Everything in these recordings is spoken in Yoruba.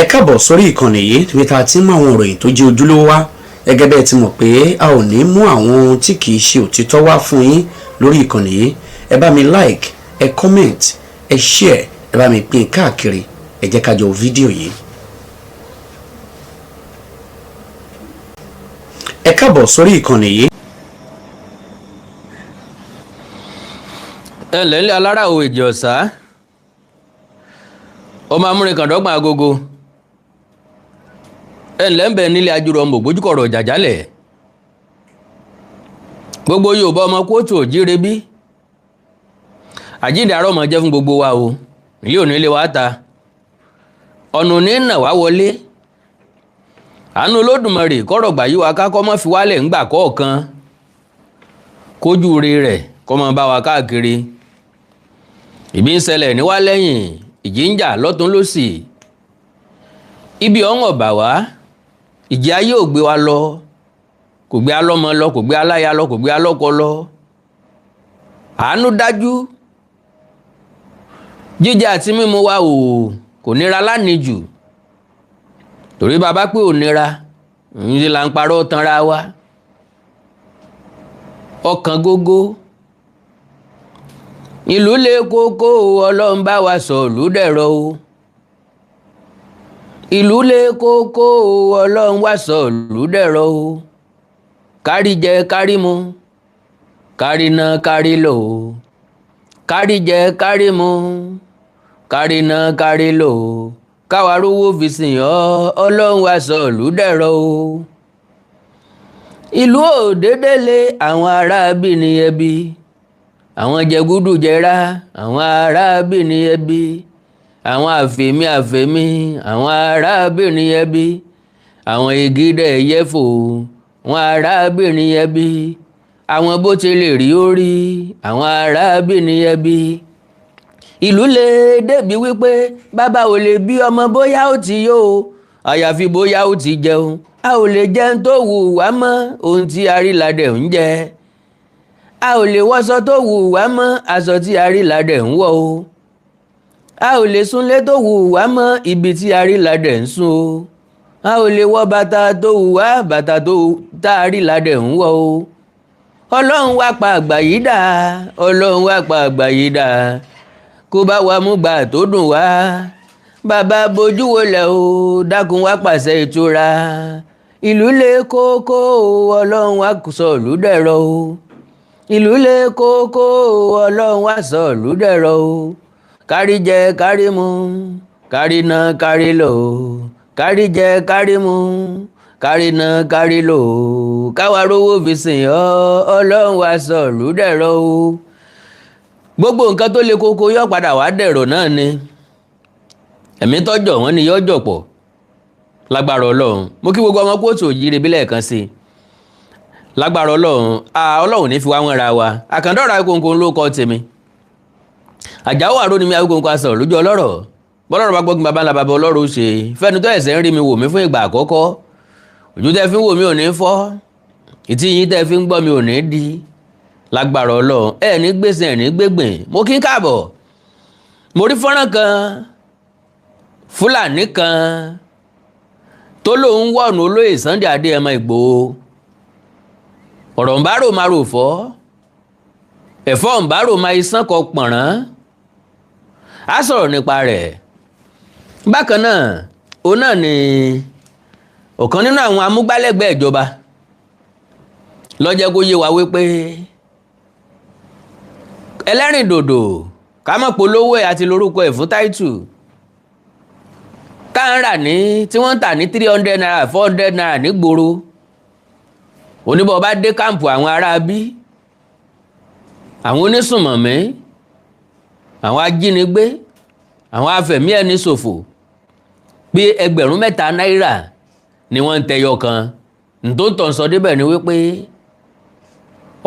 ẹ káàbọ̀ sórí ìkànnì yìí níbi tá a ti ń mú àwọn ìròyìn tó jẹ́ ojúlówó wá gẹ́gẹ́ bẹ́ẹ̀ ti mọ̀ pé a ò ní mú àwọn tí kì í ṣe òtítọ́ wá fún yín lórí ìkànnì yìí. Ẹ bá mi like, ẹ comment, ẹ share, ẹ bá mi pín káàkiri, ẹ jẹ́ ká jọ fídíò yìí. ẹ káàbọ̀ sórí ìkànnì yìí. ẹ lẹ́lẹ́ alára òwe ìjì ọ̀sá ọmọ amúrinkàndọ́gbọ̀n agogo ẹ ǹlẹ́ ń bẹ nílé ajúrò ọmọ ògbójúkọ̀rọ̀ jàjálẹ̀ gbogbo Yorùbá ọmọ kóòtù òjíire bí àjíǹde àárọ̀ mọ̀ jẹ́ fún gbogbo wa o ilé òní ilé wa ta ọ̀nà ní nà wá wọlé àánú Olódùmarè kọ́rọ̀ gbà yí wa ká kọ́ mọ́ fi wálẹ̀ ńgbà kọ̀ọ̀kan kójú rẹ̀ kọ́ mọ́ bá wa káàkiri ìbí ń ṣẹlẹ̀ níwá lẹ́yìn ìjì ń jà lọ́tún lósì ibi ọ̀hún ọ̀bà wá ìjì ayé ò gbé wa lọ kò gbé alọ́mọ lọ kò gbé aláya lọ kò gbé alọ́kọ lọ àánú dájú jíjẹ àti mímu wa kò nira lánìjù torí bàbá pé ò nira ní là ń parọ́ tanra wa ọkàn gógó ìlú lé kókó Ọlọ́run bá wa sọ ìlú dẹ̀rọ̀ o ìlú lé kókó Ọlọ́run wá sọ ìlú dẹ̀rọ̀ o kárí jẹ kárí mu kárí ná kárí lò ó kárí jẹ kárí mu kárí ná kárí lò ó káwa rówó fi sìn ọ́ Ọlọ́run wá sọ ìlú dẹ̀rọ̀ o ìlú ò dédé lé àwọn aráabí ní ẹbí àwọn jẹgúdú jẹrá àwọn arábìnrin ẹbí àwọn àfẹ̀mí àwọn arábìnrin ẹbí àwọn igídẹ̀ yẹ́fò àwọn arábìnrin ẹbí àwọn bó ti lè rí orí àwọn arábìnrin ẹbí ìlú lè débi wípé bàbá ò lè bí ọmọ bóyá ó ti yó àyàfi bóyá ó ti jẹun a ò lè jẹun tó wù wá mọ́ ohun tí aríládẹ̀ ń jẹ a ò lè wọṣọ tó wù wá mọ́ aṣọ tí aríládẹ̀ ń wọ̀ o a ò lè súnlé tó wù wá mọ́ ibi tí aríládẹ̀ ń sùn o a ò lè wọ bàtà tó wù wá bàtà tó tá aríládẹ̀ ń wọ̀ o Ọlọ́run wá pa àgbà yìí dà Ọlọ́run wá pa àgbà yìí dà kó bá wa mú gbà tó dùn wá bàbá bójú wọlé o dákun wá pàṣẹ ìtura ìlú lé kókó Ọlọ́run wá sọ ìlú dẹ̀rọ̀ o ìlú lé kókó Ọlọ́run wá sọ ìlú dẹ̀rọ̀ o kárí jẹ kárí mu kárí ná kárí lò kárí jẹ kárí mu kárí ná kárí lò káwa rówó fi sìn ọ́ Ọlọ́run wá sọ ìlú dẹ̀rọ̀ o gbogbo nǹkan tó le kókó yọ padà wá dẹ̀rọ̀ náà ni ẹ̀mí tọ́jọ̀ wọ́n ni yọ́jọ̀ pọ̀ lágbára Ọlọ́run mo kí gbogbo ọmọ kóòtù òjíire bí lẹ́ẹ̀kan sí lágbára Ọlọ́run ní fi wá wọn ra wa àkàndọ́ra Awikonko ló kọ́ tèmi Àjàó àrò ni mi Awikonko asọ̀ lójú ọlọ́rọ̀ bọ́lọ́rọ̀ bá gbọ́gbìn bàbá ńlá bàbá ọlọ́rọ̀ ṣe fẹ́ni tó ẹ̀sẹ̀ ń rí mi wò mí fún ìgbà àkọ́kọ́ ojú tẹ́ fi ń wò mí ò ní fọ́ ìtí yín tẹ́ fi ń gbọ́ mi ò ní di lágbára Ọlọ́run ẹ̀ ní gbèsè ẹ̀ ní gbégbìn mo kí káàbọ̀ mo rí fọ́nrán kan Fúlàní kan tó lóun wọ̀nù olóyè Sunday Adéyẹmọ Ìgbòho ọ̀rọ̀ ń bá rò máa rò fọ́ ẹ̀fọ́ ń bá rò máa isán kọ pọ̀nrán á sọ̀rọ̀ nípa rẹ̀ bákan náà òun náà ni ọ̀kan nínú àwọn amúgbálẹ́gbẹ̀ẹ́ ìjọba ló jẹ́ kó yé wa wípé ẹlẹ́rìndòdò ká mọ̀ polówó ẹ̀ àti lórúkọ ẹ̀ fún táìtù tá ń rà ní tí wọ́n ń tà ní 300 naira 400 naira nígboro oníbọ̀ bá dé káàmpù àwọn ará bí àwọn onísùnmọ̀mí àwọn ajínigbé àwọn afẹ̀mí ẹni ṣòfò pé 3,000 náírà ni wọ́n ń tẹyọ kan ntòǹtàn sọ débẹ̀ ni wípé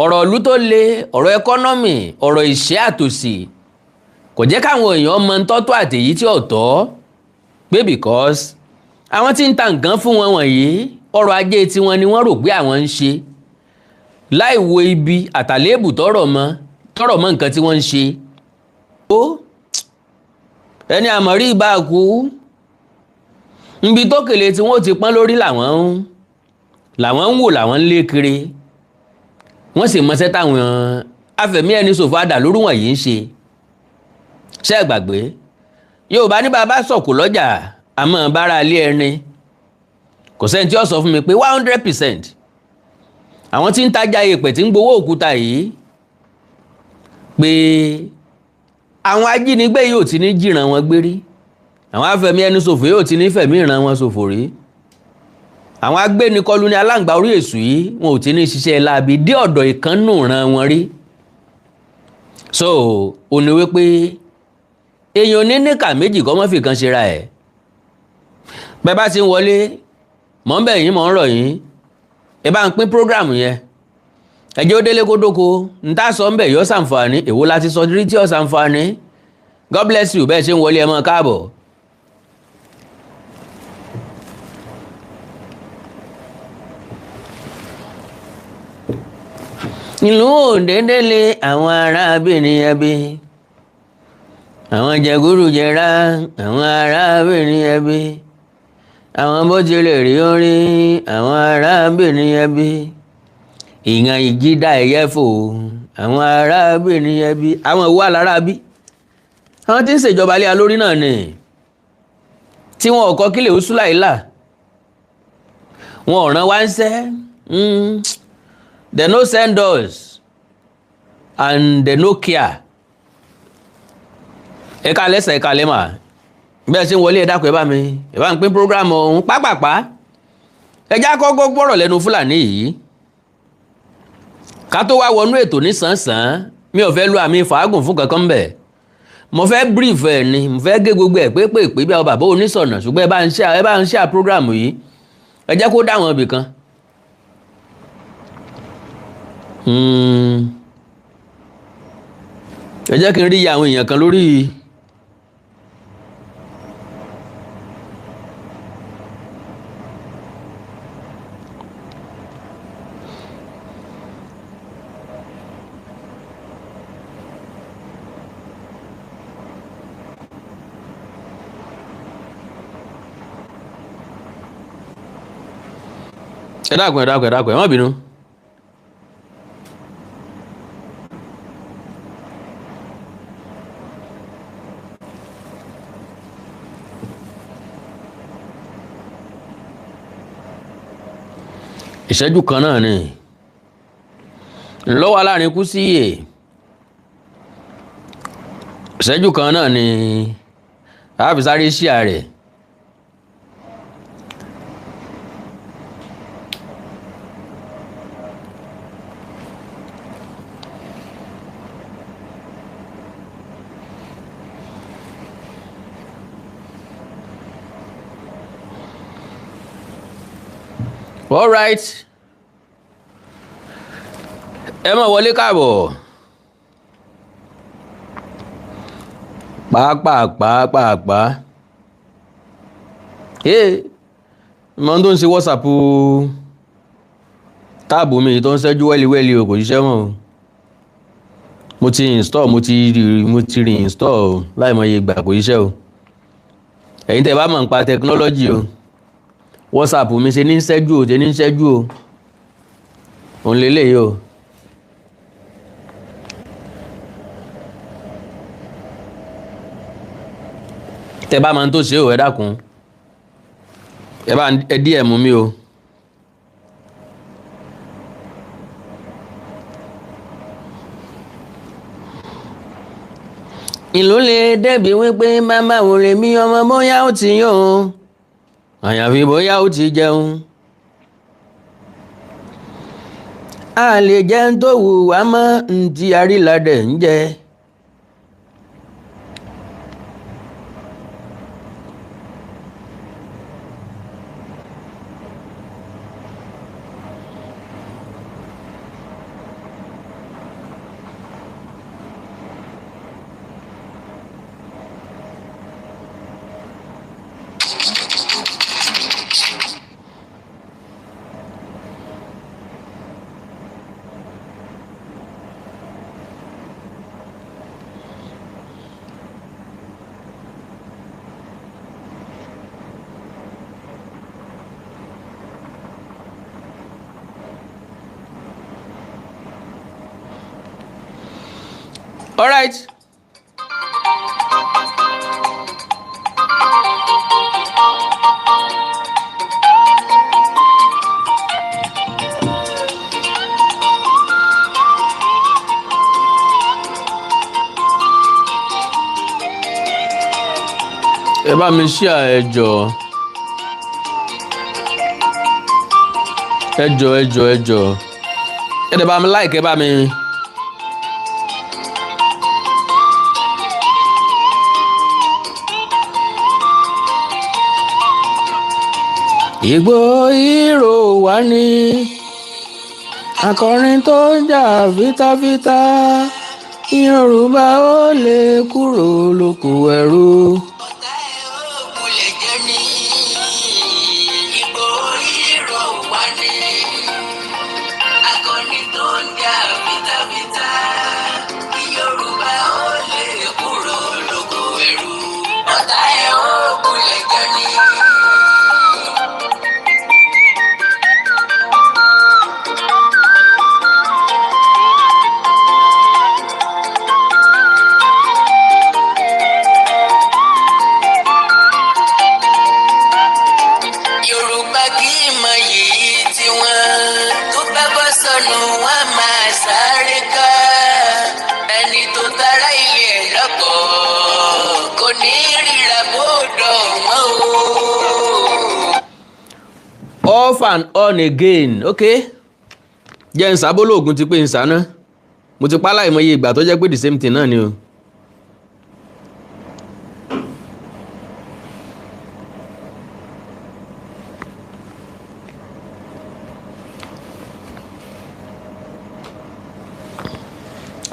ọ̀rọ̀ ìlú tó le ọ̀rọ̀ ẹkọ́nọ́mì ọ̀rọ̀ ìṣẹ́ àtòsí kò jẹ́ káwọn èèyàn mọ ntọ́tọ́ àtèyí tí ò tọ́ pé because àwọn tí ń ta nǹkan fún wọn wọ̀nyí ọrọ̀ ajé tiwọn ni wọ́n rò pé àwọn ń ṣe láì wo ibi àtàlébù tọrọ mọ́ nǹkan tí wọ́n ń ṣe. ó ẹni àmọ̀rí ibà kú níbi tó kèlè tí wọ́n ti pọ́n lórí làwọn ń wò làwọn ń lé kiri wọ́n sì mọṣẹ́ táwọn afẹ̀mí ẹni ṣòfò àdàlúrú wọ̀nyí ń ṣe ṣé ẹ gbàgbé Yorùbá ní bàbá sọ̀kò lọ́jà àmọ́ bára ilé ẹni kò sẹ́ni tí ó sọ fún mi pé 100% àwọn tí ń tajà èèpẹ̀ tí ń gbowó òkúta yìí pé àwọn ajínigbé yóò ti ní jìràn wọn gbérí àwọn afẹ̀mí ẹni ṣòfò yóò ti ní fẹ̀mí ìran wọn ṣòfò rí àwọn agbénikọlù ní aláǹgbá orí èṣù yìí wọn ò ti ní ṣiṣẹ́ láabi dé ọ̀dọ̀ ìkànnù ran wọn rí so ò ní wípé èèyàn ní níkà méjì kọ́ mọ́ fi kan ṣe ra ẹ̀ bẹ́ẹ̀ bá ti ń wọlé mọ̀ ń bẹ̀ yín mọ̀ ń rọ̀ yín ẹ bá ń pín prógráàmù yẹn ẹjẹ́ ó délé kó dóko ń tá sọ ń bẹ̀ yọ sàǹfààní èwo láti sọ rí tí ó sàǹfààní God bless you bẹ́ẹ̀ ṣe ń wọlé ẹ mọ́ káàbọ̀. ìlú òdèdélé àwọn arábìnrin ẹbí àwọn jẹgúrújẹrá àwọn arábìnrin ẹbí àwọn bó tilẹ̀ rí orí àwọn arábìnrin ẹbí ìyàn ìjídá ẹ̀yẹ́fò àwọn arábìnrin ẹbí àwọn ìwà lára bí àwọn tí ń ṣèjọba lé alórí náà ni tí wọn ò kọ́ kílẹ̀ oṣù láìlà wọn ò rán wá ń ṣẹ́ they no send us and they no care ẹ̀ka lẹ́sẹ̀ ẹ̀ka lẹ́mà bẹ́ẹ̀ sí wọlé ẹ̀dàkọ̀ ẹ̀bá mi ẹ̀bá ń pín prógrámù ọ̀hún pápápá ẹjá kọ́kọ́ gbọ́rọ̀ lẹ́nu Fúlàní yìí ká tó wá wọnú ètò ní sàn-sàn mi ò fẹ́ lu àmì fàágùn fún kankan bẹ̀ mo fẹ́ brief ẹ̀ ni mo fẹ́ gé gbogbo ẹ̀ pépèpé bí àwọn bàbá onísọ̀nà ṣùgbọ́n ẹ bá ń ṣe prógrámù yìí ẹ jẹ́ kó dá wọn ibì kan. ẹ jẹ́ kí n rí àwọn èèyàn kan lórí ẹ dákun ẹ má bínú. ìṣẹ́jú kan náà ni lọ́wọ́ aláàrin kú sí yè ìṣẹ́jú kan náà ni àbísáré ṣíà rẹ̀ all right ẹ máa wọlé káàbọ̀ pàápàá ìmọ̀ tó ń ṣe WhatsApp táàbù mi tó ń ṣẹ́jú wẹ́líwẹ́lí o kò ṣiṣẹ́ mọ́ mo ti install mo ti reinstall láìmọye ìgbà kò ṣiṣẹ́ o ẹ̀yin tẹ́ bá mọ̀ nípa technology o WhatsApp mi ṣe ní ṣẹ́jú o òun lélẹ́yìí o. tẹ bá máa ń tó ṣe ò ẹ dákun ẹ bá ẹ díẹ̀ mú mi o. ìlú lè dẹ́bi wípé màmá wò lè mí ọmọ bóyá ó ti yó o àyàfi bóyá ó ti jẹun. a lè jẹun tó wù wá mọ́ ntí arílàdẹ̀ ń jẹ. All right. Ẹ bá mi share ẹ jọ̀ọ́. Ẹ jọ̀ọ́. Ẹ dẹ̀ bá mi like, ẹ bá mi. Igboho hero wa ni akọrin tó ń jà fitafita, Yorùbá ó lè kúrò lóko ẹrú. Off and on again, okay? Jẹ́ ń sábólógún ti pé ń sáná. Mo ti pa láìmọye ìgbà tó jẹ́ pé the same thing náà ni o.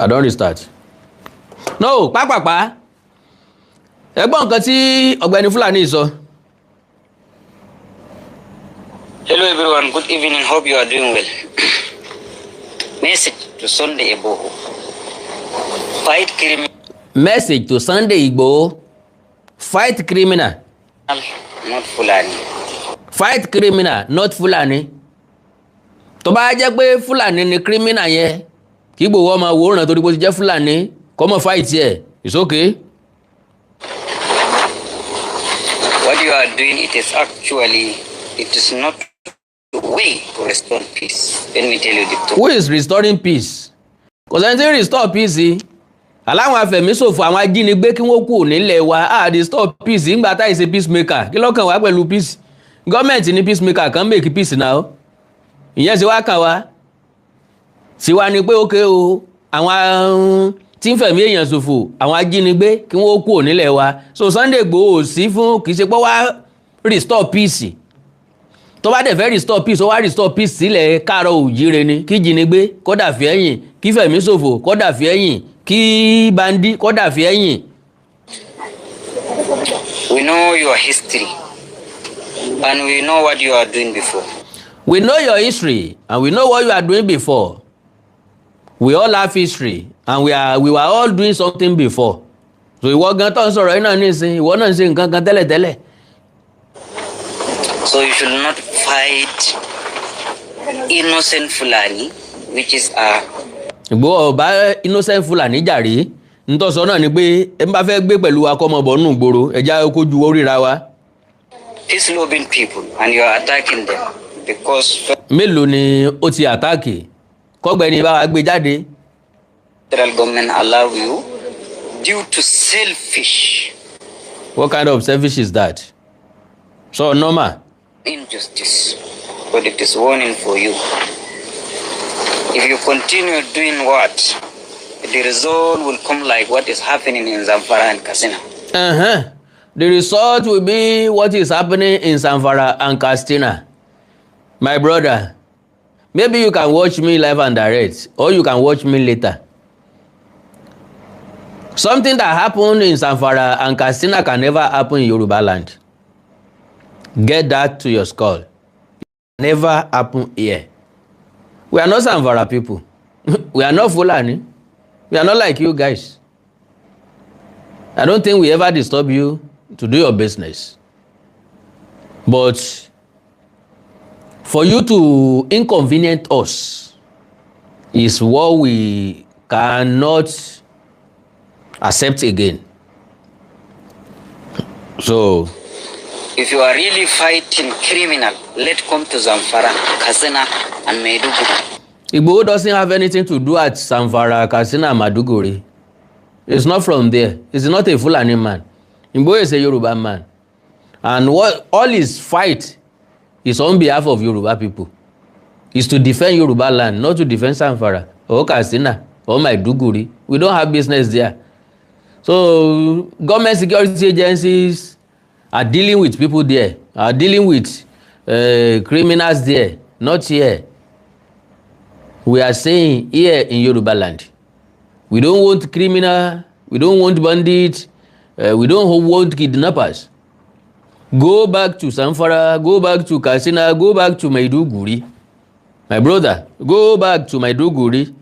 I don't restart. No, pápápá. Ẹ gbọ́ nǹkan tí Ọ̀gbẹ́ni Fúlàní sọ. Hello everyone, good evening, hope you are doing well. Message to Sunday Igboho. Fight criminal. Message to Sunday Igboho. Fight criminal. Not Fulani. Fight criminal, not Fulani. Tó bá jẹ́ pé Fulani ni criminal yẹn, kí Igboho máa wòran torí pé ó ti jẹ́ Fulani, kó má fight yẹ. It's okay. What you are doing, it is not the way to restore peace. Let me tell you the truth. Who is restoring peace? Kò sẹ́ni tí ń restore peace yìí. Aláwọn afẹ̀míṣòfò àwọn ajínigbé kí wọ́n kú nílẹ̀ wa restore peace nígbà táì ṣe peacemaker. Kí lọ́kàn wá pẹ̀lú peace? Gọ́ọ̀mẹ̀ntì ní peacemaker kan make peace now. Ìyẹn sì wá kàn wá. Sì wá ní pé ókè o, àwọn tí ń fẹ̀mí èèyàn ṣòfò, àwọn ajínigbé kí wọ́n kú nílẹ̀ wa. So Sunday Igboho sí fún kì í ṣe pé wá restore peace. Tó bá dẹ̀ fẹ́ restore peace, ó wá restore peace sílẹ̀ káàárọ̀ oòjíire ni, kí jínigbé kó dà fi ẹ̀yìn, kí fẹ̀mí ṣòfò kó dà fi ẹ̀yìn, kí bandi kó dà fi ẹ̀yìn. We know your history and we know what you are doing before. We know your history and we know what you are doing before. We all have history and we were all doing something before. So ìwọ gan tó ń sọ̀rọ̀ yìí náà nísìn, ìwọ náà ń ṣe nǹkan kan tẹ́lẹ̀tẹ́lẹ̀. So you should not fight innocent Fulani, which is Ìgbò ọba innocent Fulani jàre. Ntọ́sọ náà ni pé ẹ bá fẹ́ gbé pẹ̀lú akọ́mọbọ̀ nù gbòòrò ẹja kojú oríra wa. peace loving people and you are attacking them because Mélòó ni ó ti àtáàkì? Kọ́gbẹ́ni bá wa gbé jáde. federal government allow you due to selfish. What kind of selfish is that? So normal. Injustice, but it is warning for you. If you continue doing what, the result will come like what is happening in Zamfara and Katsina. The result will be what is happening in Zamfara and Katsina. My brother, maybe you can watch me live and direct, or you can watch me later. Something that happened in Zamfara and Katsina can never happen in Yorubaland. Get that to your skull. Never happen here. We are not Zamfara people. We are not Fulani. We are not like you guys. I don't think we ever disturb you to do your business. But for you to inconvenience us is what we cannot accept again. So, if you are really fighting criminal, let come to Zamfara, Katsina, and Maiduguri. Igboho doesn't have anything to do at Zamfara, Katsina, and Maiduguri. It's not from there. He's not a Fulani man. Igboho is a Yoruba man. And all his fight is on behalf of Yoruba people. Is to defend Yorubaland, not to defend Zamfara or Katsina or Maiduguri. We don't have business there. So government security agencies are dealing with people there, are dealing with criminals there, not here. We are saying here in Yorubaland, we don't want criminal, we don't want bandits, we don't want kidnappers. Go back to Zamfara, go back to Katsina, go back to Maiduguri. My brother, go back to Maiduguri.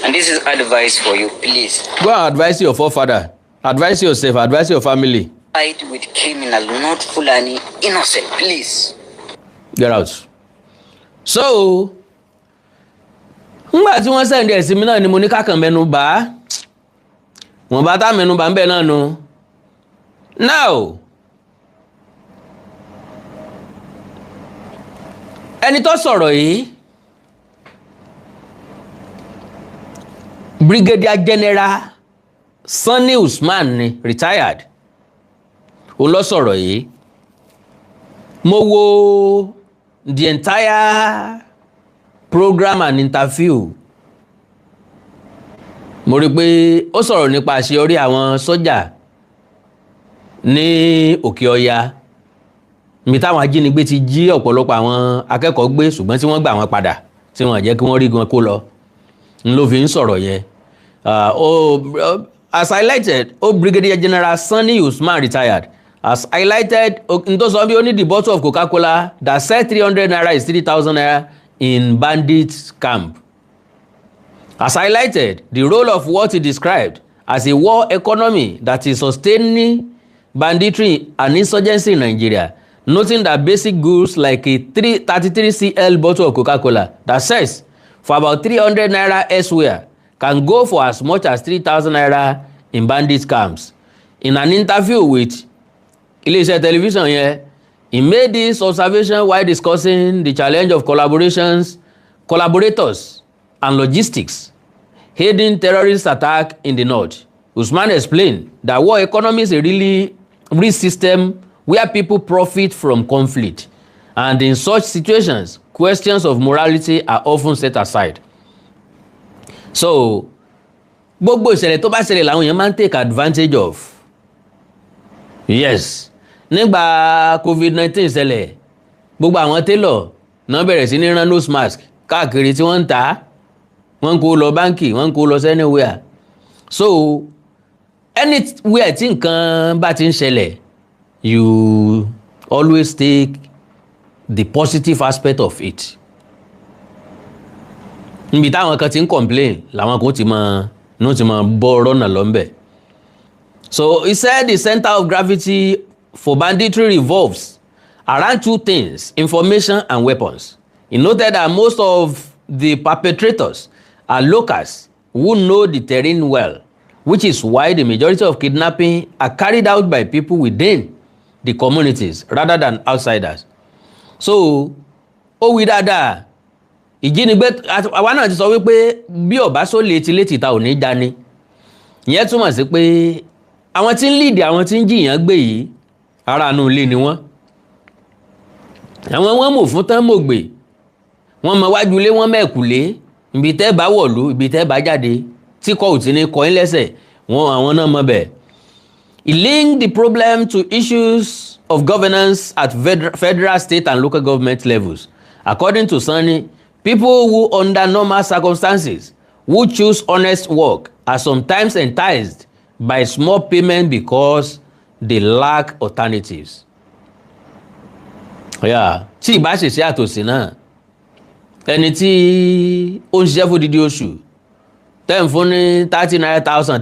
And this is advice for you, please. Go and advise your forefather. Advise yourself, advise your family. Fight with criminal, not Fulani, innocent, please. Get out. So, nígbà tí wọ́n sẹ́ndì ẹ̀sìn mi náà ni mo ní kákan mẹ́nu bà. Wọ́n bá tá mẹ́nu bà ń bẹ̀ náà nu. Now, ẹni tó sọ̀rọ̀ yìí, Brigadier General Sani Usman ni retired. Ó lọ sọ̀rọ̀ yìí. Mo wo the entire program and interview. Mo rí pé ó sọ̀rọ̀ nípa àṣeyọrí àwọn sọ́jà ní Òkè Ọya. Mi táwọn ajínigbé ti jí ọ̀pọ̀lọpọ̀ àwọn akẹ́kọ̀ọ́ gbé ṣùgbọ́n tí wọ́n gbà wọ́n padà tí wọ́n jẹ́ kí wọ́n rí gan kó lọ. N ló fi ń sọ̀rọ̀ yẹn. As highlighted, Brigadier General Sani Usman retired. As highlighted, only the bottle of Coca-Cola that said 300 naira is 3,000 naira in bandit camp. As highlighted, the role of what he described as a war economy that is sustaining banditry and insurgency in Nigeria, noting that basic goods like a 33 cl bottle of Coca-Cola that says for about 300 naira elsewhere can go for as much as 3,000 naira in bandit camps. In an interview with Ilé-iṣẹ́ television yẹn, he made this observation while discussing the challenge of collaborators and logistics aiding terrorist attack in the north. Usman explained that war economy is a really real system where people profit from conflict, and in such situations, questions of morality are often set aside. So, gbogbo ìṣẹ̀lẹ̀ tó bá ṣẹlẹ̀ làwọn èèyàn máa ń take advantage of. Yes. Nígbà COVID-19 ṣẹlẹ̀, gbogbo àwọn tailor náà bẹ̀rẹ̀ sí ní rán nose mask káàkiri tí wọ́n ń tà, wọ́n kó lọ báńkì, wọ́n kó lọ anywhere. So, anywhere tí nǹkan bá ti ń ṣẹlẹ̀, you always take the positive aspect of it. Níbi táwọn kan ti ń complain, làwọn kan ti máa bọ́ rọ́nà lọ́nbẹ̀. So he said the center of gravity for banditry revolves around two things, information and weapons. He noted that most of the perpetrators are locals who know the terrain well, which is why the majority of kidnapping are carried out by people within the communities rather than outsiders. So, ó wí dáadáa, ìjínigbé àwa náà ti sọ wípé bí ọ̀bá sólè ti létí ta ò ní dání. Ìyẹn túmọ̀ sí pé àwọn tí ń lead àwọn tí ń jìyàn gbé yìí ara inú ilé ni wọ́n. Àwọn wọ́n mọ̀ fún tán mọ̀ gbé. Wọ́n mọ wájú ilé wọ́n mẹ́kùlé, ibi tẹ́ bá wọ̀lú, ibi tẹ́ bá jáde, tí kò tí ní kọ́ lẹ́sẹ̀, àwọn náà mọ̀ bẹ́ẹ̀. He linked the problem to issues of governance at federal, state and local government levels. According to Sani, people who under normal circumstances who choose honest work are sometimes enticed by small payment because they lack alternatives. Yeah, tí ìbá ṣèṣe àtòsí náà, ẹni tí ó ń ṣiṣẹ́ fún dídí oṣù, tẹ́ ń fún ní 39,000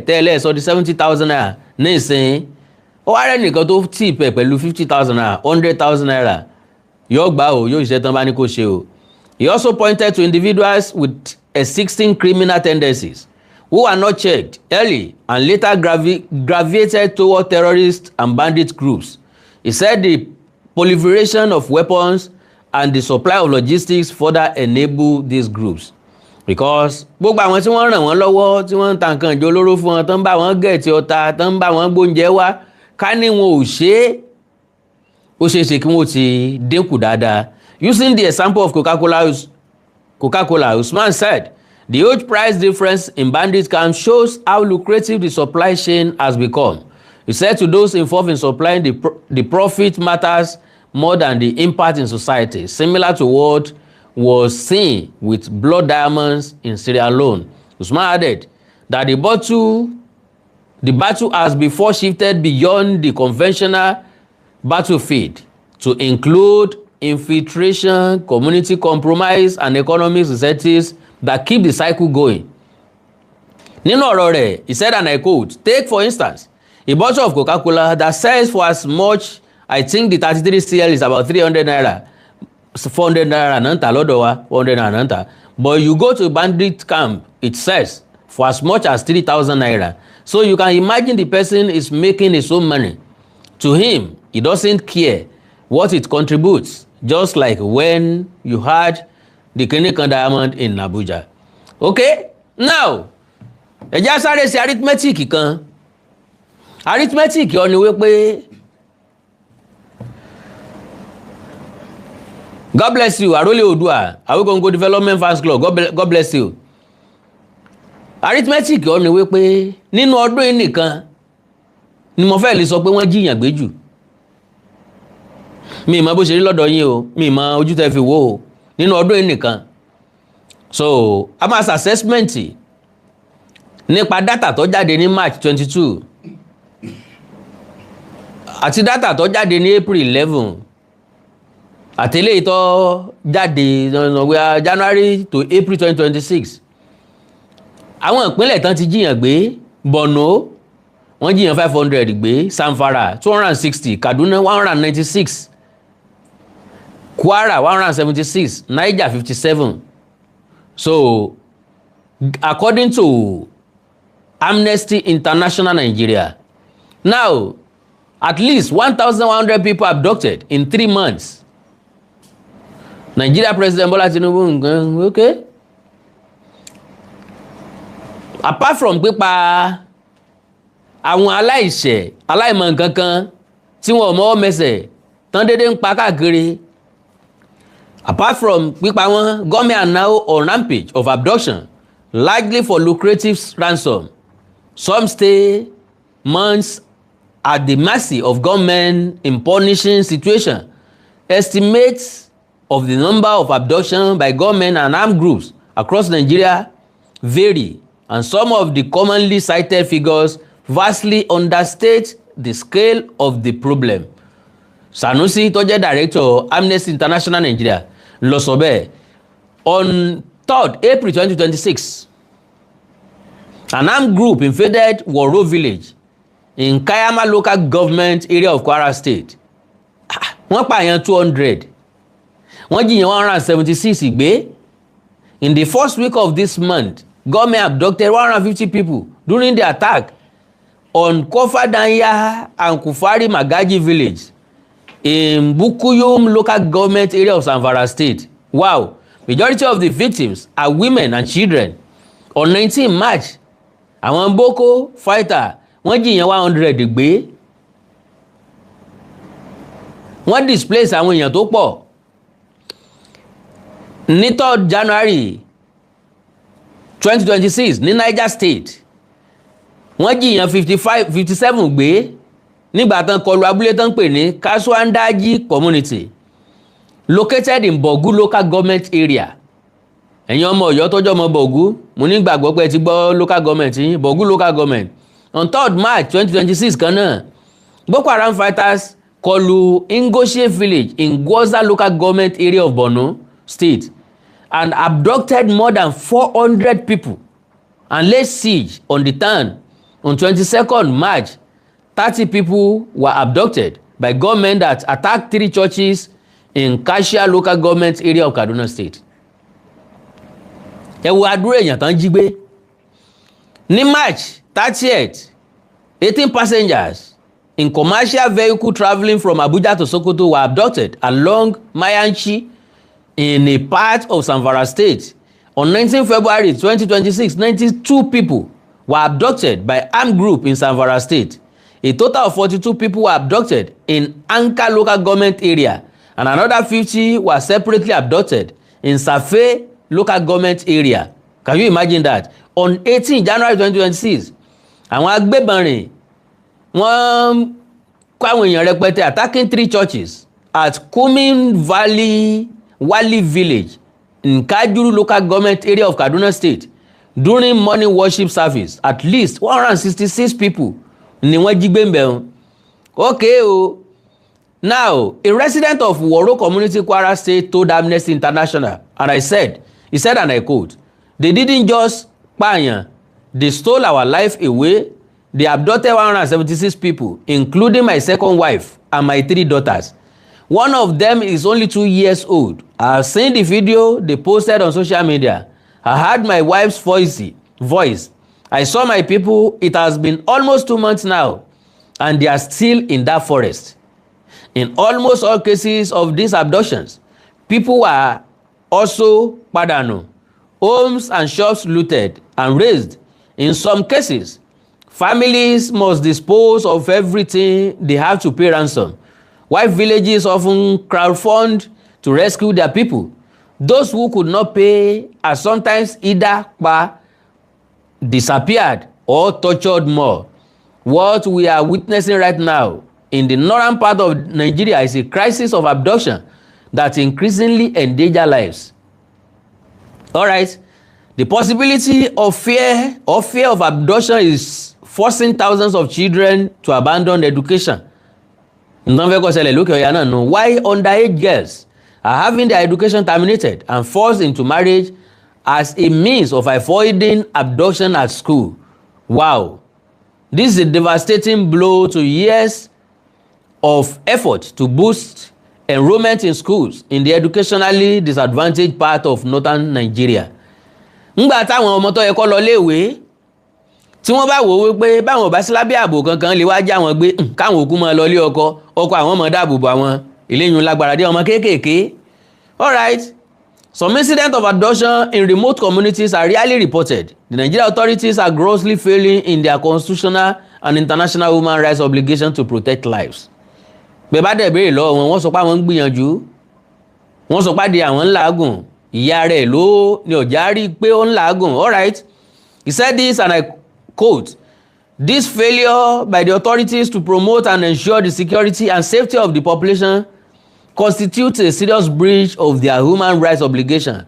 tẹ́lẹ̀ sọ di 70,000 naira ní ìsìn, ó wá rẹ̀ nìkan tó tì pẹ̀ pẹ̀lú 50,000 naira, 100,000 naira, yóò gbà ó, yóò ṣiṣẹ́ tán bá ní kó ṣe o. He also pointed to individuals with existing criminal tendencies who were not checked early and later gravitated toward terrorist and bandit groups. He said the proliferation of weapons and the supply of logistics further enable these groups. Because gbogbo àwọn tí wọ́n ràn wọ́n lọ́wọ́ tí wọ́n ń ta nǹkan ìjọ olóró fún wọn, tó ń bá wọn gẹ̀ẹ́tì ọta, tó ń bá wọn gbóúnjẹ wá, ká ní wọn ò ṣe é, ó ṣeé ṣe kí wọ́n ti dínkù dáadáa. Using the example of Coca-Cola, Usman said, the huge price difference in bandit camps shows how lucrative the supply chain has become. He said to those involved in supplying, the profit matters more than the impact in society, similar to what was seen with blood diamonds in Sierra Leone. Usman added that the battle has before shifted beyond the conventional battlefield to include infiltration, community compromise, and economic incentives that keep the cycle going. Nínú ọ̀rọ̀ rẹ̀, he said, and I quote, take for instance, a bottle of Coca-Cola that sells for as much, I think the 33 CL is about 300 naira, 400 naira nanta lọ́dọ̀ wa, 400 naira nanta. But you go to a bandit camp, it sells for as much as 3,000 naira. So you can imagine the person is making his own money. To him, he doesn't care what it contributes, just like when you had the Kinikan diamond in Abuja. Okay? Now, ẹ já sáré sí arithmetic kan. Arithmetic ó ní wípé God bless you, Arole Odua, Awikonko Development Fans Club, God bless you. Arithmetic ó ní wípé nínú ọdún yìí nìkan ni mo fẹ́ lè sọ pé wọ́n jiyàn gbé jù. Mi mọ̀ bó ṣe rí lọ́dọ̀ yín o, mi mọ̀ ojú tẹ́ fi wò o, nínú ọdún yìí nìkan. So, a máa ṣe assessment nípa data tó jáde ní March 22 àti data tó jáde ní April 11 àti eléyìí tó jáde January to April 2026. Àwọn ìpínlẹ̀ tán ti jiyàn gbé: Borno wọ́n jiyàn 500 gbé, Zamfara 260, Kaduna 196, Kwara 176, Niger 57. So, according to Amnesty International Nigeria, now at least 1,100 people abducted in 3 months. Nigeria President Bola Tinubu, okay? Apart from pípa àwọn aláìṣẹ̀ aláìmọ̀ nǹkan kan tí wọ́n mọ́ mẹ́sẹ̀ tán dédé ń pa káàkiri, apart from pípa wọn, government are now on rampage of abduction, largely for lucrative ransom. Some stay months at the mercy of government in punishing situation. Estimates of the number of abductions by government and armed groups across Nigeria vary, and some of the commonly cited figures vastly understate the scale of the problem. Sanusi tó jẹ́ director Amnesty International Nigeria ló sọ bẹ́ẹ̀. On 3rd April 2026, an armed group invaded Woro village in Kayama local government area of Kwara State. Wọ́n pààyàn 200. Wọ́n jiyàn 176 gbé. In the first week of this month, government abducted 150 people during the attack on Kofadanya and Kufari Magaji village in Bukuyum local government area of Zamfara State. Wow! Majority of the victims are women and children. On 19 March, àwọn Boko fighter wọ́n jiyàn 100 gbé. Wọ́n displace àwọn èèyàn tó pọ̀. Ní 3rd January 2026 ní Niger State, wọ́n jiyàn 57 gbé nígbà tán kọlu abúlé tán pè ní Kasuandaji community located in Bogu local government area. Ẹ̀yin ọmọ Ọ̀yọ́ tọ́jọ́ ọmọ Bogu, mo ní gbàgbọ́ pé ti gbọ́ local government yín, Bogu local government. On 3rd March 2026 kan náà, Boko Haram fighters kọlu Ingoshe village in Gwoza local government area of Borno State and abducted more than 400 people and laid siege on the town. On 22nd March, 30 people were abducted by gunmen that attacked 3 churches in Kashia local government area of Kaduna State. Ẹ wo àdúrà èèyàn tán jí gbé. Ní March 30th, 18 passengers in commercial vehicle traveling from Abuja to Sokoto were abducted along Mayanchi in a part of Zamfara State. On 19 February 2026, 92 people were abducted by armed group in Zamfara State. A total of 42 people were abducted in Anka local government area, and another 50 were separately abducted in Safe local government area. Can you imagine that? On 18 January 2026, àwọn agbébọn rìn wọ́n kó àwọn èèyàn rẹpẹtẹ attacking 3 churches at Kumin Wali village in Kajuru local government area of Kaduna State. During morning worship service, at least 166 people ni wọ́n jí gbé ńbẹ̀ wọn. Okay o. Now, a resident of Woro community Kwara State told Amnesty International, and he said, and I quote, "They didn't just pààyàn, they stole our life away. They abducted 176 people, including my second wife and my 3 daughters. One of them is only 2 years old. I have seen the video they posted on social media. I heard my wife's voice. I saw my people. It has been almost 2 months now, and they are still in that forest." In almost all cases of these abductions, people were also pàdánù, homes and shops looted and razed. In some cases, families must dispose of everything they have to pay ransom, while villages often crowdfund to rescue their people. Those who could not pay are sometimes either disappeared or tortured more. What we are witnessing right now in the northern part of Nigeria is a crisis of abduction that increasingly endanger lives. All right, the possibility of fear of abduction is forcing thousands of children to abandon education. Why underage girls are having their education terminated and forced into marriage as a means of avoiding abduction at school. Wow. This is a devastating blow to years of effort to boost enrollment in schools in the educationally disadvantaged part of northern Nigeria. Ńgbà táwọn ọmọ tó yẹ kó lọ léèwé tí wọ́n bá wò wípé báwọn bá sí lábẹ́ ààbò kankan lè wá já wọn gbé káwọn òkú máa lọ lé ọkọ àwọn ọmọ dáàbò bò àwọn eléyìí lágbára dé ọmọ kéékèèké. All right. Some incidents of abduction in remote communities are rarely reported. The Nigerian authorities are grossly failing in their constitutional and international human rights obligation to protect lives. Bẹ́ẹ̀ bá dẹ̀ béèrè lọ́wọ́ wọ́n sọ pé àwọn ń gbìyànjú, wọ́n sọ pé àdé àwọn ń làágùn, ìyá rẹ̀ ló ní ọ̀já rí pé ó ń làágùn. All right. He said this, and I quote, "This failure by the authorities to promote and ensure the security and safety of the population constitutes a serious breach of their human rights obligation,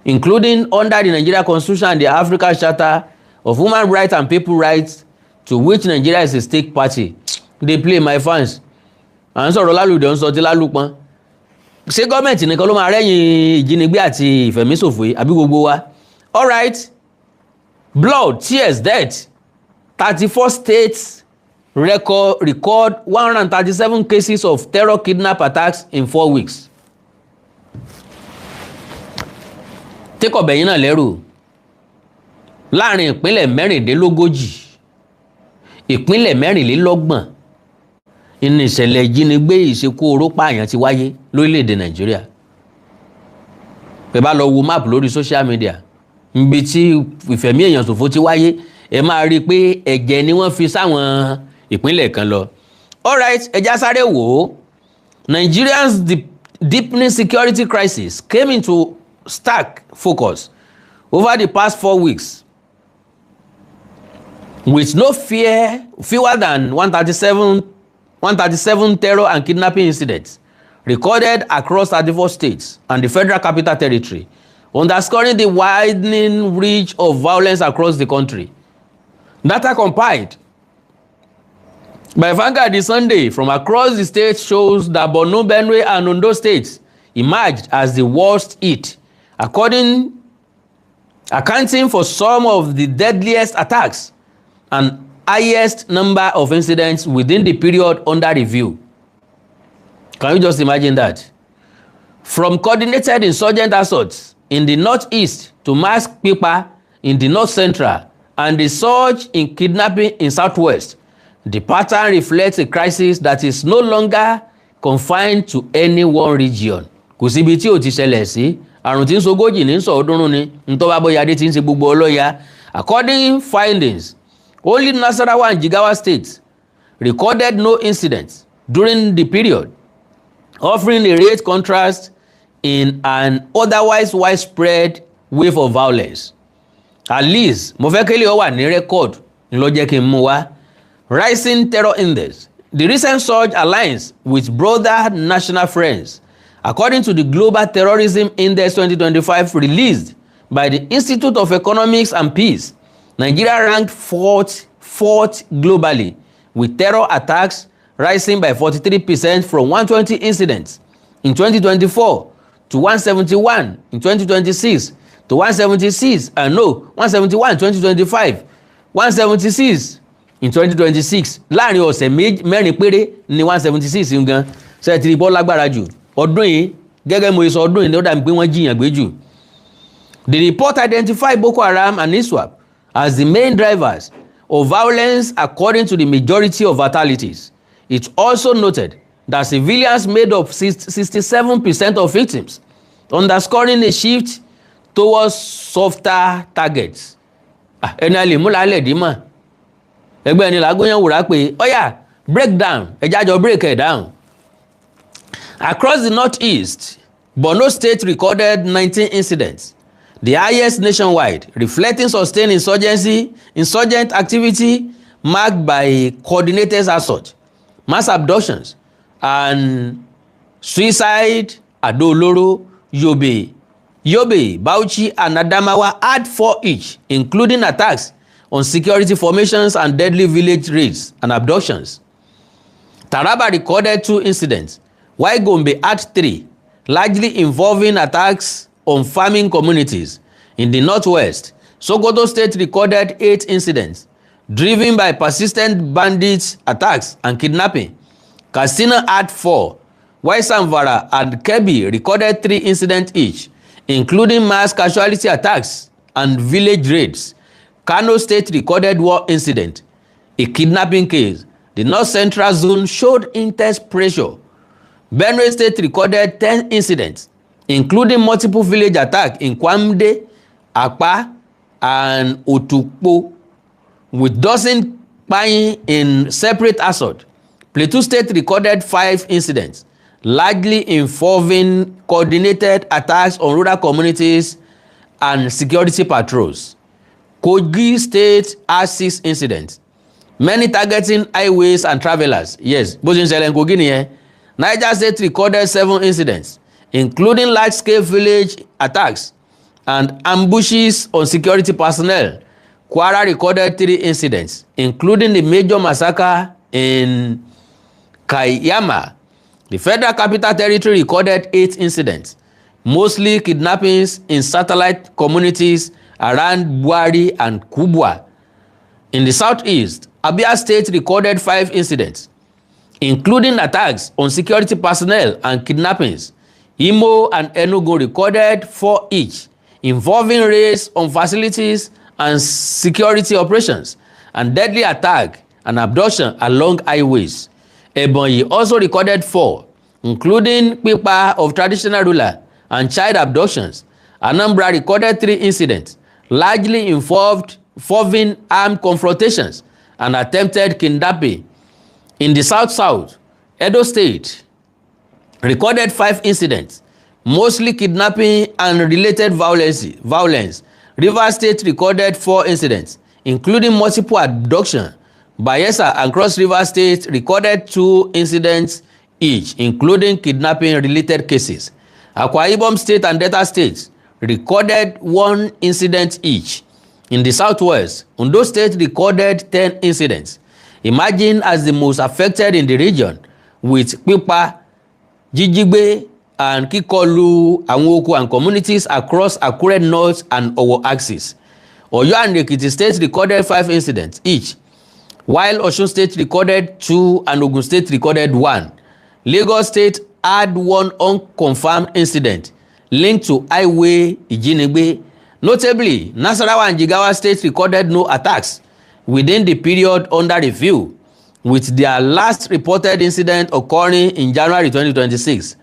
including under the Nigeria Constitution and the African Charter of Human Rights and People Rights, to which Nigeria is a stake party." They play, my fans. À ń sọ̀rọ̀ lálùdẹ̀ ń sọ tí lálùpọ̀n. Ṣé gọ́ọ̀mẹ̀ntì nìkan ló máa rẹ́yìn ìjínigbé àti ìfẹ̀míṣòfò yìí àbí gbogbo wa? All right. Blood, tears, death. 34 states record 137 cases of terror kidnap attacks in 4 weeks. Take up ẹ̀yin náà lẹ́rù. Láàrin ìpínlẹ̀ mẹ́rìndínlógójì, ìpínlẹ̀ mẹ́rìnlélọ́gbọ̀n, ní ìṣẹ̀lẹ̀ ìjínigbé ìṣekú oró pààyàn ti wáyé lórílẹ̀‐èdè Nàìjíríà. Bẹ́ẹ̀ bá lọ wo map lórí social media, níbi tí ìfẹ̀mí èèyàn ṣòfò ti wáyé, ẹ máa rí i pé ẹ̀jẹ̀ ni wọ́n fi sáwọn ìpínlẹ̀ kan lọ. All right, ẹja sáré wò ó. Nigerians' deepening security crisis came into stark focus over the past 4 weeks, with no fewer than 137 terror and kidnapping incidents recorded across 34 states and the Federal Capital Territory, underscoring the widening reach of violence across the country. Data compiled by Vanguard this Sunday from across the state shows that Borno, Benue, and Ondo states emerged as the worst hit, accounting for some of the deadliest attacks and highest number of incidents within the period under review. Can you just imagine that? From coordinated insurgent assaults in the northeast to mass pipa in the north central and the surge in kidnapping in Southwest, the pattern reflects a crisis that is no longer confined to any one region. Kò síbi tí ò ti ṣẹlẹ̀ sí, àrùn tí ń sogójì ní sọ̀ọ́dúnrún ni, ntọ́ba bóyadé tí ń ṣe gbogbo ọlọ́ya. According findings, only Nasarawa and Jigawa states recorded no incidents during the period, offering a rare contrast in an otherwise widespread wave of violence. At least, mo fẹ́ kéle ó wà ní record ló jẹ́ kí n mú wá. Rising terror index. The recent surge aligns with broader national trends. According to the Global Terrorism Index 2025 released by the Institute of Economics and Peace, Nigeria ranked fourth globally, with terror attacks rising by 43% from 120 incidents in 2024 to 171 in 2026 to 171 in 2025, 176 in 2026. Láàrin ọ̀sẹ̀ mẹ́rin péré ni 176 ń gan ṣe ti rí bọ́ lágbára jù. Ọdún yìí gẹ́gẹ́ mo sọ ọdún yìí ni ó dàbí pé wọ́n jiyàn gbé jù. The report identified Boko Haram and ISWAP as the main drivers of violence according to the majority of fatalities. It also noted that civilians made up 67% of victims, underscoring a shift towards softer targets. Ẹni a lè mú lálẹ́ dímọ̀. Ẹgbẹ́ ẹni làágóyàn wùrà pé ọ̀yà break down ẹ̀jájọ break it down. Across the northeast, Borno State recorded 19 incidents, the highest nationwide, reflecting sustained insurgent activity marked by coordinated assault, mass abductions, and suicide. Adoloro, Yobe, Bauchi, and Adamawa had 4 each, including attacks on security formations and deadly village raids and abductions. Taraba recorded 2 incidents, while Gombe had 3, largely involving attacks on farming communities. In the northwest, Sokoto State recorded 8 incidents, driven by persistent bandit attacks and kidnapping. Katsina had 4, while Zamfara and Kebbi recorded 3 incidents each, including mass casualty attacks and village raids. Kano State recorded 1 incident, a kidnapping case. The North Central Zone showed intense pressure. Benue State recorded 10 incidents, including multiple village attacks in Kwamde, Akpa, and Otukpo, with dozens dying in separate assault. Plateau State recorded 5 incidents, largely involving coordinated attacks on rural communities and security patrols. Kogi State had 6 incidents, many targeting highways and travelers. Yes, bó ṣe ń ṣẹlẹ̀ Kogi nìyẹn. Niger State recorded 7 incidents, including large-scale village attacks and ambushes on security personnel. Kwara recorded 3 incidents, including the major massacre in Kayama. The Federal Capital Territory recorded 8 incidents, mostly kidnappings in satellite communities around Buari and Kubwa. In the southeast, Abia State recorded 5 incidents, including attacks on security personnel and kidnappings. Imo and Enugu recorded 4 each, involving raids on facilities and security operations, and deadly attack and abduction along highways. Ebonyi also recorded 4, including pipa of traditional ruler and child abductions. Anambra recorded 3 incidents, largely involving armed confrontations and attempted kidnapping. In the South-South, Edo State recorded 5 incidents, mostly kidnapping and related violence. Rivers State recorded 4 incidents, including multiple abductions. Bayelsa and Cross River State recorded 2 incidents each, including kidnapping-related cases. Akwa Ibom State and Delta States recorded 1 incident each. In the Southwest, Ondo State recorded 10 incidents, emerging as the most affected in the region, with Pipa, Jijigbe, and Kikolu, Anwoku, and communities across Akure North and Owo axis. Oyo and Ekiti State recorded 5 incidents each, while Osun State recorded 2 and Ogun State recorded 1. Lagos State had 1 unconfirmed incident linked to highway Ijinigbe. Notably, Nasarawa and Jigawa states recorded no attacks within the period under review, with their last reported incident occurring in January 2026,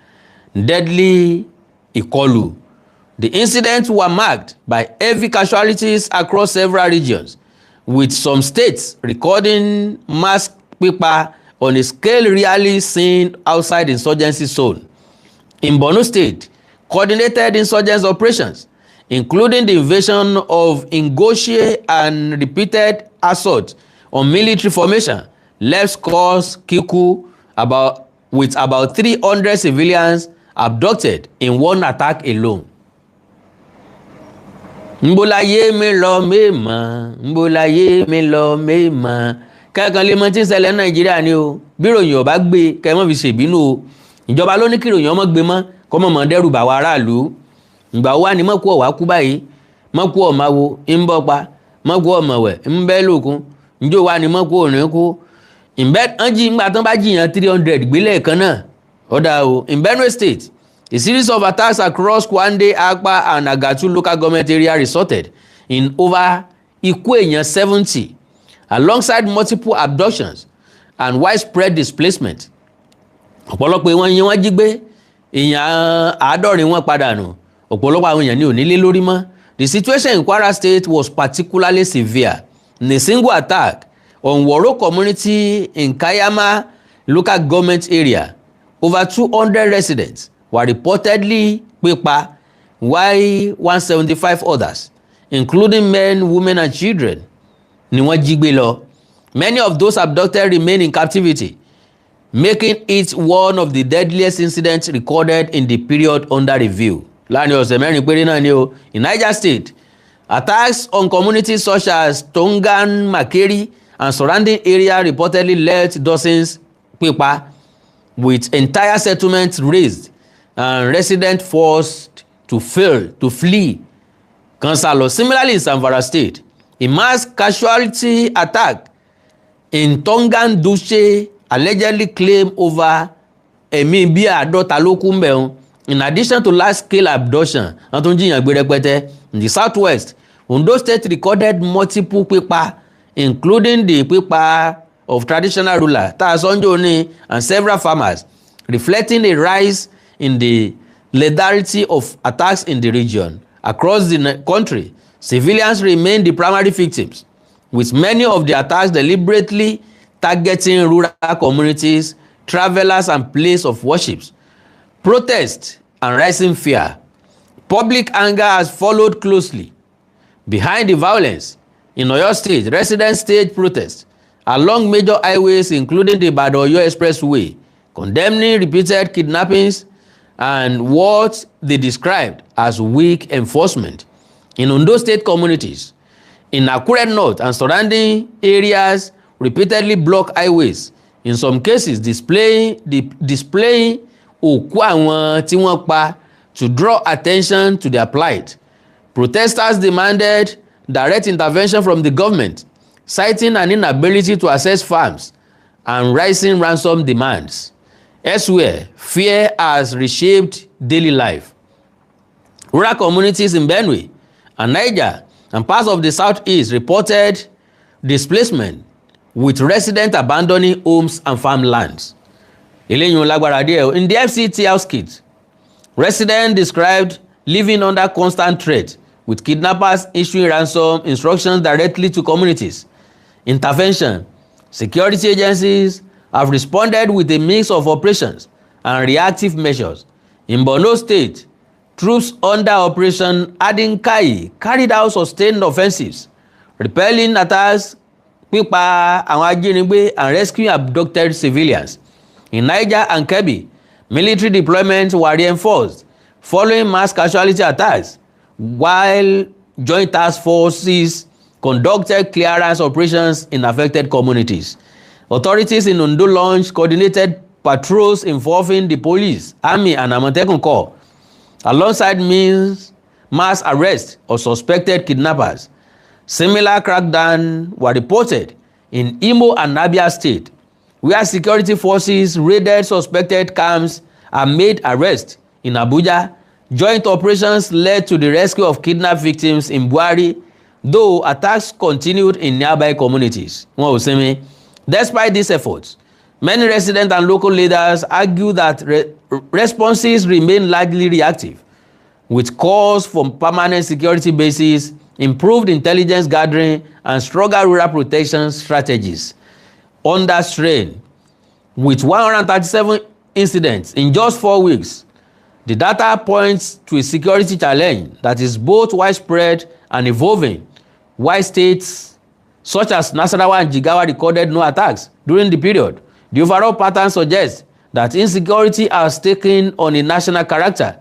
deadly Ikolu. The incidents were marked by heavy casualties across several regions, with some states recording mass pipa on a scale rarely seen outside the insurgency zone. In Borno State, coordinated insurgents operations, including the invasion of Ngoshie and repeated assault on military formation, left scores Kiku with about 300 civilians abducted in one attack alone. Mbolaye mi lọ mẹ́mọ́, mbolaye mi lọ mẹ́mọ́. Kẹ́kàn lè mọ tí ń ṣẹlẹ̀ ní Nàìjíríà ni o. Bí ìròyìn ọ̀bá gbé kẹ́mọ́ fi ṣèbínú o. Ìjọba ló ní kí ìròyìn ọmọ gbé mọ́ kọ́mọ́ mọ́ dẹ́rù bà wá aráàlú. Ìgbà wo wá ni mọ́kú ọ̀wá kú báyìí? Mọ́kú ọ̀ma wo ń bọ́ pa? Mọ́kú ọ̀mọ̀ wẹ̀ ń bẹ́ lókun? Ǹjọ́ wá ni mọ́kú òrìn kú? Ńgbà tán bá jiyàn 300 gbélé kan náà. Ọ̀dà o, in Benue State, a series of attacks across Kwande, Agba, and Agatu local government area resulted in over ikú èèyàn 70, alongside multiple abductions and widespread displacement. Ọ̀pọ̀lọpọ̀ wọn yẹn wọ́n jí gbé, èèyàn 90 wọn padà nù. Ọ̀pọ̀lọpọ̀ àwọn èèyàn ní ò nílé lórí mọ́. The situation in Kwara State was particularly severe. In a single attack on Woro community in Kayama local government area, over 200 residents were reportedly pipa, while 175 others, including men, women, and children, ni wọ́n jí gbé lọ. Many of those abducted remain in captivity, making it one of the deadliest incidents recorded in the period under review. Láàrin ọ̀sẹ̀ mẹ́rin péré náà ni o. In Niger State, attacks on communities such as Tongan, Makeri, and surrounding area reportedly left dozens pipa, with entire settlements razed and residents forced to flee. Kansalo. Similarly, in Zamfara State, a mass casualty attack in Tongan Dutse allegedly claimed over ẹ̀mí bí 50 ló kú ńbẹ̀. In addition to large-scale abduction, wọ́n tún jiyàn gbé rẹpẹtẹ. In the southwest, Ondo State recorded multiple pipa, including the pipa of traditional ruler Taasonjoni and several farmers, reflecting a rise in the lethality of attacks in the region. Across the country, civilians remain the primary victims, with many of the attacks deliberately targeting rural communities, travelers, and places of worship. Protests and rising fear. Public anger has followed closely. Behind the violence, in Oyo State, residents staged protests along major highways, including the Ibadan-Oyo Expressway, condemning repeated kidnappings and what they described as weak enforcement. In Ondo State communities, in Akure North and surrounding areas, repeatedly block highways, in some cases displaying òkú àwọn tí wọ́n pa to draw attention to their plight. Protesters demanded direct intervention from the government, citing an inability to access farms and rising ransom demands. Elsewhere, fear has reshaped daily life. Rural communities in Benue and Niger and parts of the southeast reported displacement, with residents abandoning homes and farmlands. In the FCT outskirts, residents described living under constant threat, with kidnappers issuing ransom instructions directly to communities. Intervention. Security agencies have responded with a mix of operations and reactive measures. In Borno State, troops under Operation Adinkai carried out sustained offensives, repelling attacks, pípa àwọn ajínigbé, and rescuing abducted civilians. In Niger and Kebbi, military deployments were reinforced following mass casualty attacks, while joint task forces conducted clearance operations in affected communities. Authorities in Ondo launched coordinated patrols involving the police, army, and Amotekun Corps, alongside mass arrests of suspected kidnappers. Similar crackdowns were reported in Imo and Abia State, where security forces raided suspected camps and made arrests in Abuja, Joint operations led to the rescue of kidnapped victims in Buari, though attacks continued in nearby communities. Wọn ò sinmi. Despite these efforts, many resident and local leaders argue that responses remain largely reactive, with calls for permanent security bases, improved intelligence gathering, and stronger rural protection strategies under strain. With 137 incidents in just 4 weeks, the data points to a security challenge that is both widespread and evolving, while states such as Nasarawa and Jigawa recorded no attacks during the period. The overall pattern suggests that insecurity has taken on a national character,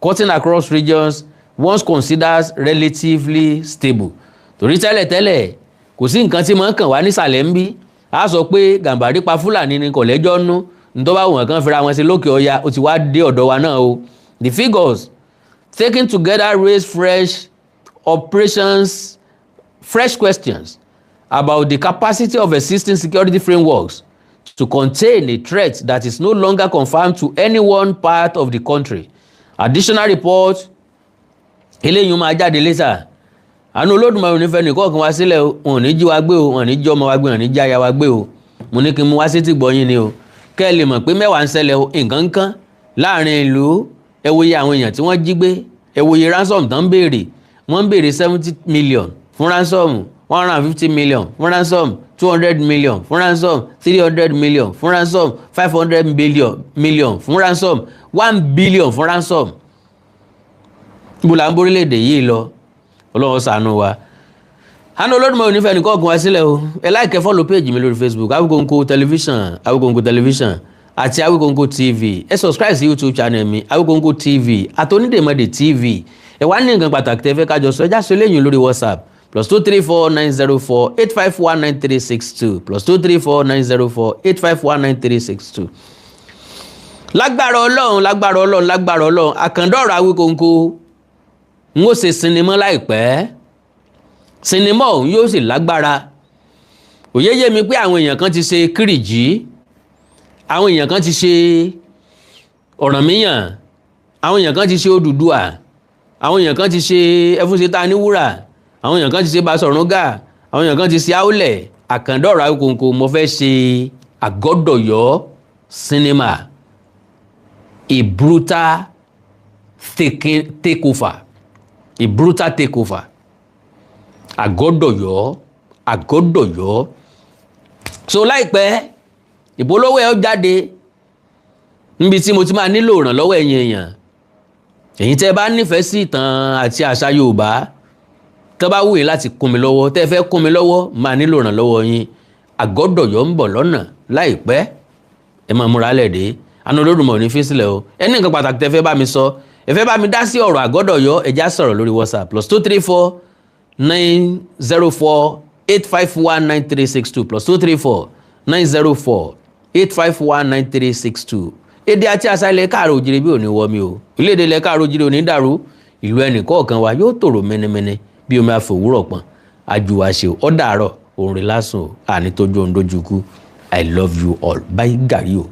cutting across regions once considered relatively stable. Torí tẹ́lẹ̀tẹ́lẹ̀ kò sí nǹkan tí mọ̀ ń kàn wá nísàlẹ̀ ń bí a sọ pé Gàmbàrí pa Fúlàní ni kò lẹ́jọ́ nú nítorí bá wọn kan fira wọn sí lókè ọya ó ti wá dé ọ̀dọ̀ wa náà o. The figures taken together raise fresh questions about the capacity of existing security frameworks to contain a threat that is no longer confined to any one part of the country. Additional reports eléyìí máa jáde later. Àánú Olódùmarè ò ní fẹ́ nìkan kan wá sílẹ̀ o, wọn ò ní jí wa gbé o, wọn ò ní jí ọmọ wa gbé, wọn ò ní jí aya wa gbé o. Mo ní kí n mú wá sétí gbọ́ yín ni o. Kẹ́ ẹ lè mọ̀ pé mẹ́wàá ń ṣẹlẹ̀ o, nǹkan kan láàrin ìlú. Ẹ wo iye àwọn èèyàn tí wọ́n jí gbé, ẹ wo iye ransom tán ń béèrè. Wọ́n ń béèrè 70 million fún ransom, 150 million fún ransom, 200 million fún ransom, 300 million fún ransom, 500 million fún ransom, 1 billion fún ransom. Ibo là ń borílẹ̀-èdè yìí lọ? Ọlọ́run ṣàánú wa. Àánú Olódùmarè ò ní fẹ́ nìkan kan wá sílẹ̀ o. Ẹ like follow page mi lórí Facebook Awikonko television àti Awikonko TV. Ẹ subscribe sí YouTube channel mi Awikonko TV àti Onídèmọdé TV. Ẹ wá ní nǹkan pàtàkì tẹ́ fẹ́ kájọ sọ ẹjá sọ eléyìí lórí WhatsApp +234 904 851 9362 +234 904 851 9362. Lágbára Ọlọ́run àkàndọ̀rọ̀ Awikonko n ó ṣe sinimá láìpẹ́. Sinimá ọ̀hún yóò sì lágbára. Òye yé mi pé àwọn èèyàn kan ti ṣe Kírìjí, àwọn èèyàn kan ti ṣe Ọ̀rànmíyàn, àwọn èèyàn kan ti ṣe Odùduwà, àwọn èèyàn kan ti ṣe Ẹfúnṣetá Níwúrà, àwọn èèyàn kan ti ṣe Basọ̀rúngà, àwọn èèyàn kan ti ṣe Àwùlẹ̀. Àkàndọ̀rọ̀ Awikonko mo fẹ́ ṣe Àgọ́dọ̀yọ́ sinimá, a brutal takeover. Àgọ́dọ̀yọ́. So láìpẹ́ ìpolówó ẹ̀ ó jáde níbi tí mo ti máa nílò ìrànlọ́wọ́ ẹ̀yin èèyàn. Ẹ̀yin tẹ́ bá nífẹ̀ẹ́ sí ìtàn àti àṣà Yorùbá, tẹ́ bá wù yín láti kún mi lọ́wọ́, tẹ́ fẹ́ kún mi lọ́wọ́, máa nílò ìrànlọ́wọ́ yín. Àgọ́dọ̀yọ́ ń bọ̀ lọ́nà láìpẹ́. Ẹ máa múra lẹ́ẹ̀dẹ́. Àánú Olódùmarè ò ní fi sílẹ̀ o. Ẹni nǹkan pàtàkì tẹ́ fẹ́ bá mi sọ, ẹ fẹ́ bá mi dá sí ọ̀rọ̀ Àgọ́dọ̀yọ́, ẹ já sọ̀rọ̀ lórí WhatsApp +234 904 851 9362 +234 904 851 9362. Èdè àti àṣà ilẹ̀ káàrọ̀ òjìrì bí ò ní wọ́ mi o. Ilé-èdè ilẹ̀ káàrọ̀ òjìrì ò ní dàrú. Ìlú ẹnì kọ̀ọ̀kan wa yóò tòrò mẹ́nẹ́mẹ́nẹ́ bí omi àfòwúrọ̀ pọ̀n. Àjùwàṣe ó dàárọ̀ òun rè lásùn àní tójú òun dójú kú. I love you all. Bye Gàrí o.